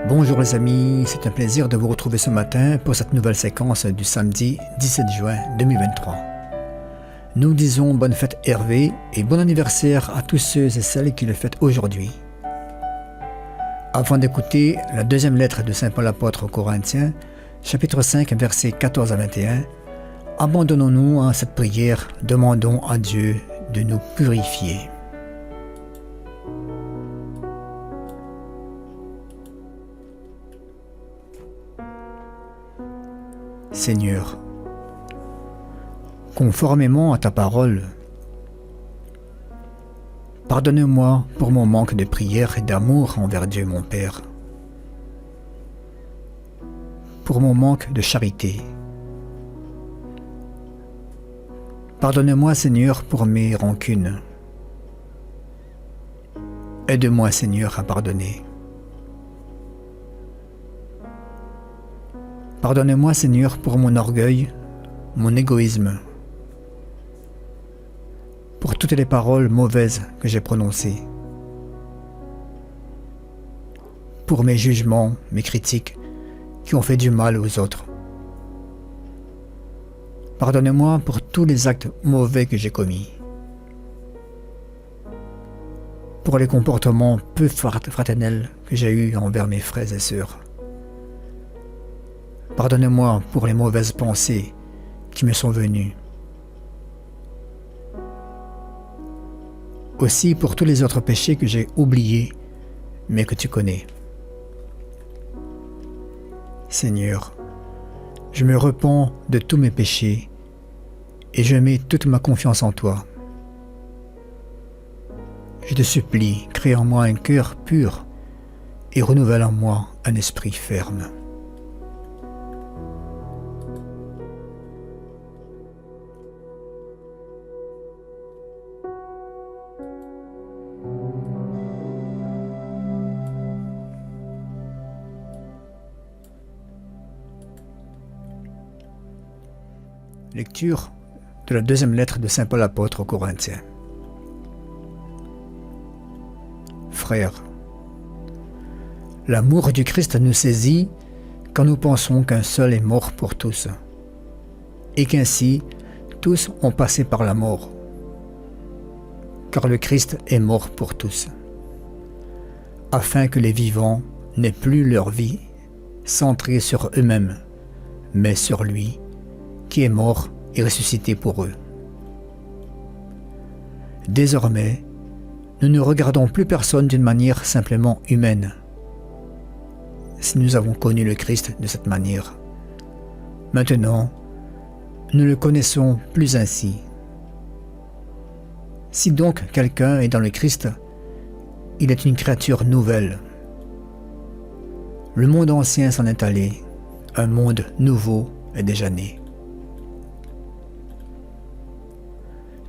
Bonjour les amis, c'est un plaisir de vous retrouver ce matin pour cette nouvelle séquence du samedi 17 juin 2023. Nous disons bonne fête Hervé et bon anniversaire à tous ceux et celles qui le fêtent aujourd'hui. Avant d'écouter la deuxième lettre de Saint Paul apôtre aux Corinthiens, chapitre 5, versets 14 à 21, abandonnons-nous à cette prière, demandons à Dieu de nous purifier. Seigneur, conformément à ta parole, pardonne-moi pour mon manque de prière et d'amour envers Dieu mon Père, pour mon manque de charité. Pardonne-moi Seigneur pour mes rancunes. Aide-moi Seigneur à pardonner. Pardonne-moi Seigneur pour mon orgueil, mon égoïsme, pour toutes les paroles mauvaises que j'ai prononcées, pour mes jugements, mes critiques qui ont fait du mal aux autres. Pardonne-moi pour tous les actes mauvais que j'ai commis, pour les comportements peu fraternels que j'ai eus envers mes frères et sœurs. Pardonne-moi pour les mauvaises pensées qui me sont venues. Aussi pour tous les autres péchés que j'ai oubliés, mais que tu connais. Seigneur, je me repens de tous mes péchés et je mets toute ma confiance en toi. Je te supplie, crée en moi un cœur pur et renouvelle en moi un esprit ferme. Lecture de la deuxième lettre de Saint Paul apôtre aux Corinthiens. Frères, l'amour du Christ nous saisit quand nous pensons qu'un seul est mort pour tous, et qu'ainsi tous ont passé par la mort. Car le Christ est mort pour tous, afin que les vivants n'aient plus leur vie centrée sur eux-mêmes, mais sur lui, qui est mort et ressuscité pour eux. Désormais, nous ne regardons plus personne d'une manière simplement humaine. Si nous avons connu le Christ de cette manière, maintenant, nous ne le connaissons plus ainsi. Si donc quelqu'un est dans le Christ, il est une créature nouvelle. Le monde ancien s'en est allé, un monde nouveau est déjà né.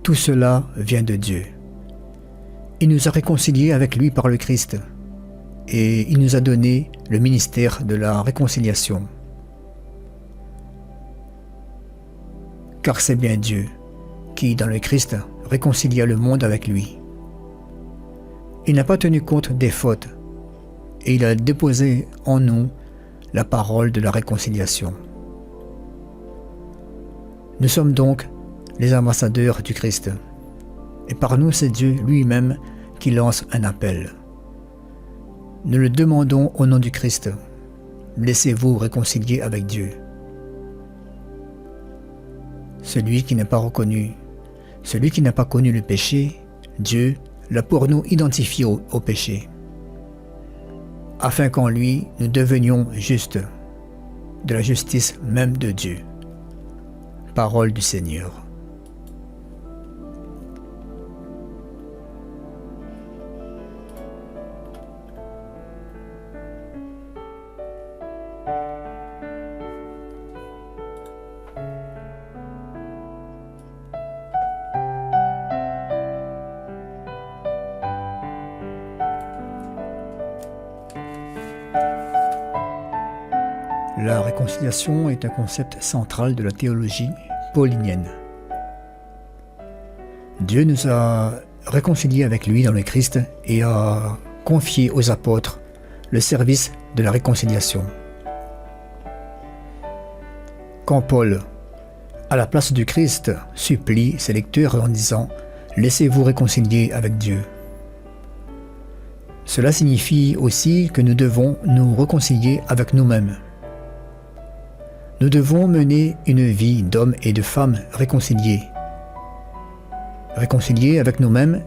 Tout cela vient de Dieu. Il nous a réconciliés avec lui par le Christ et il nous a donné le ministère de la réconciliation. Car c'est bien Dieu qui, dans le Christ, réconcilia le monde avec lui. Il n'a pas tenu compte des fautes et il a déposé en nous la parole de la réconciliation. Nous sommes donc les ambassadeurs du Christ. Et par nous, c'est Dieu lui-même qui lance un appel. Nous le demandons au nom du Christ. Laissez-vous réconcilier avec Dieu. Celui qui n'est pas reconnu, celui qui n'a pas connu le péché, Dieu l'a pour nous identifié au péché, afin qu'en lui, nous devenions justes, de la justice même de Dieu. Parole du Seigneur. La réconciliation est un concept central de la théologie paulinienne. Dieu nous a réconciliés avec lui dans le Christ et a confié aux apôtres le service de la réconciliation. Quand Paul, à la place du Christ, supplie ses lecteurs en disant « Laissez-vous réconcilier avec Dieu ». Cela signifie aussi que nous devons nous réconcilier avec nous-mêmes. Nous devons mener une vie d'hommes et de femmes réconciliés. Réconciliés avec nous-mêmes,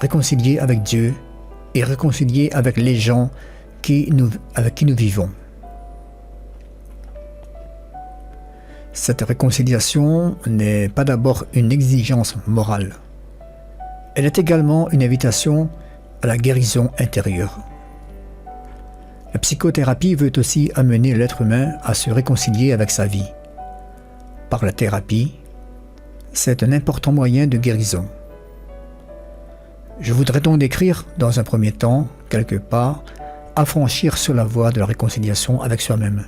réconciliés avec Dieu et réconciliés avec les gens avec qui nous vivons. Cette réconciliation n'est pas d'abord une exigence morale. Elle est également une invitation à la guérison intérieure. La psychothérapie veut aussi amener l'être humain à se réconcilier avec sa vie. Par la thérapie, c'est un important moyen de guérison. Je voudrais donc décrire, dans un premier temps, quelques pas à franchir sur la voie de la réconciliation avec soi-même,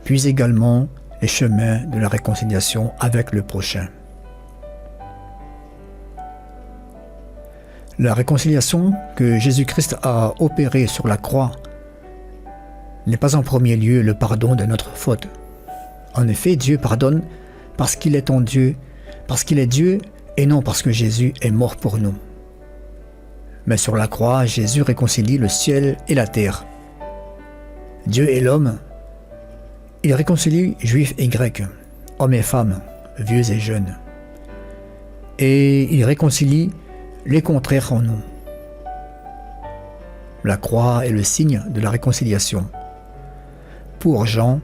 puis également les chemins de la réconciliation avec le prochain. La réconciliation que Jésus-Christ a opérée sur la croix n'est pas en premier lieu le pardon de notre faute. En effet, Dieu pardonne parce qu'il est en Dieu, parce qu'il est Dieu et non parce que Jésus est mort pour nous. Mais sur la croix, Jésus réconcilie le ciel et la terre. Dieu et l'homme, il réconcilie juifs et grecs, hommes et femmes, vieux et jeunes. Et il réconcilie les contraires en nous. La croix est le signe de la réconciliation. Pour Jean,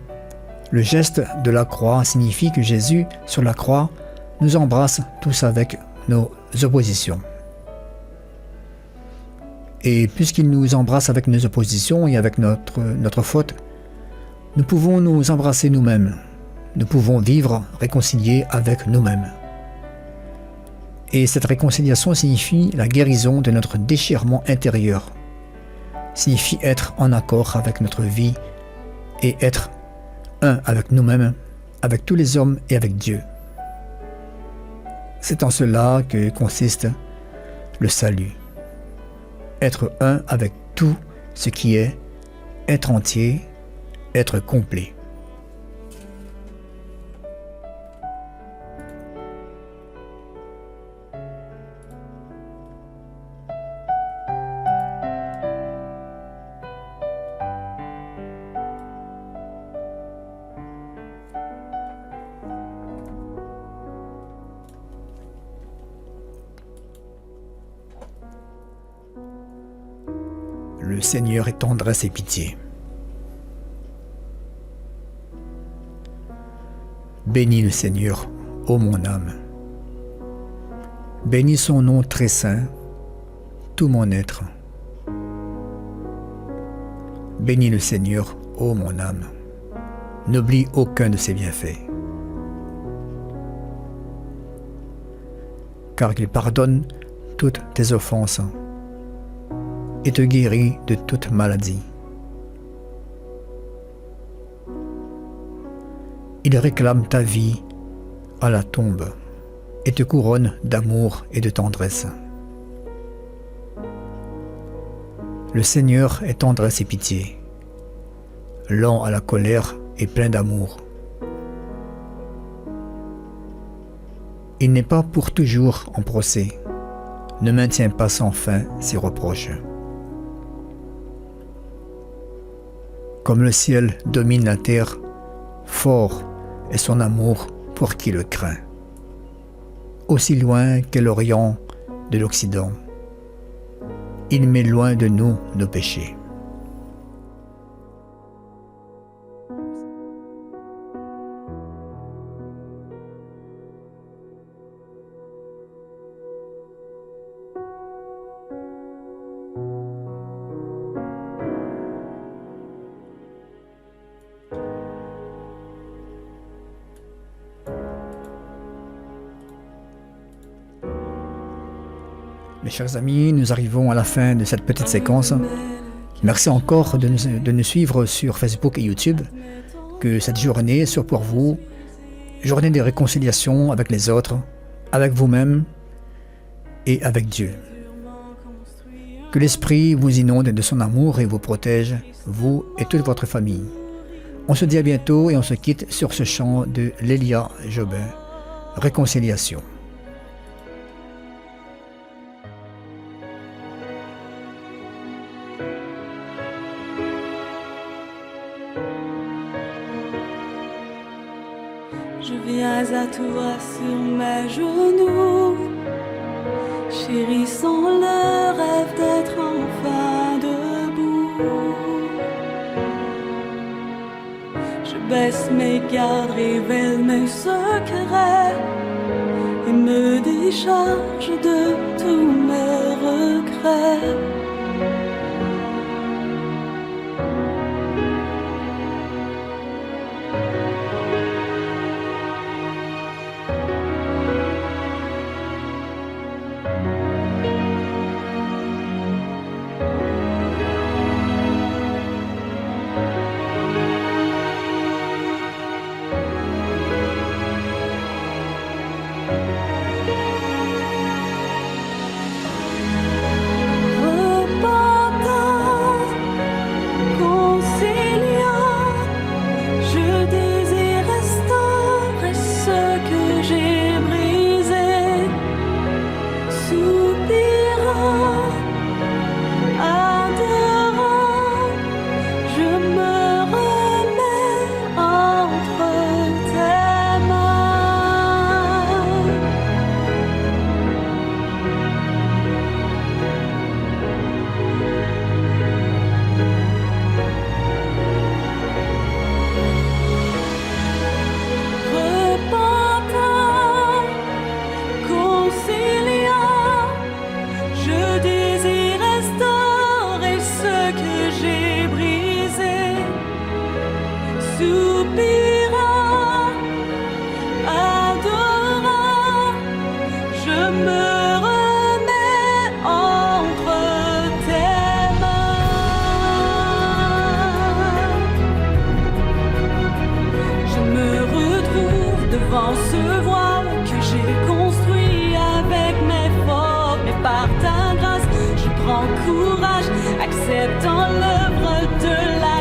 le geste de la croix signifie que Jésus, sur la croix, nous embrasse tous avec nos oppositions. Et puisqu'il nous embrasse avec nos oppositions et avec notre faute, nous pouvons nous embrasser nous-mêmes. Nous pouvons vivre réconciliés avec nous-mêmes. Et cette réconciliation signifie la guérison de notre déchirement intérieur, signifie être en accord avec notre vie et être un avec nous-mêmes, avec tous les hommes et avec Dieu. C'est en cela que consiste le salut. Être un avec tout ce qui est, être entier, être complet. Le Seigneur est tendresse et pitié. Bénis le Seigneur, ô mon âme. Bénis son nom très saint, tout mon être. Bénis le Seigneur, ô mon âme. N'oublie aucun de ses bienfaits. Car il pardonne toutes tes offenses et te guérit de toute maladie. Il réclame ta vie à la tombe et te couronne d'amour et de tendresse. Le Seigneur est tendresse et pitié, lent à la colère et plein d'amour. Il n'est pas pour toujours en procès, ne maintient pas sans fin ses reproches. Comme le ciel domine la terre, fort est son amour pour qui le craint. Aussi loin qu'est l'Orient de l'Occident, il met loin de nous nos péchés. Mes chers amis, nous arrivons à la fin de cette petite séquence Merci encore de nous suivre sur Facebook et YouTube. Que cette journée soit pour vous journée de réconciliation avec les autres, avec vous-même et avec Dieu. Que l'Esprit vous inonde de son amour et vous protège, vous et toute votre famille. On se dit à bientôt et on se quitte sur ce chant de Lélia Jobin, Réconciliation. Je viens à toi sur mes genoux, chérissant le rêve d'être enfin debout. Je baisse mes gardes, révèle mes secrets et me décharge de tous mes regrets. Soupirant, adorant, je me remets entre tes mains. Je me retrouve devant ce voile que j'ai construit avec mes forces. Mais par ta grâce, je prends courage, acceptant l'œuvre de la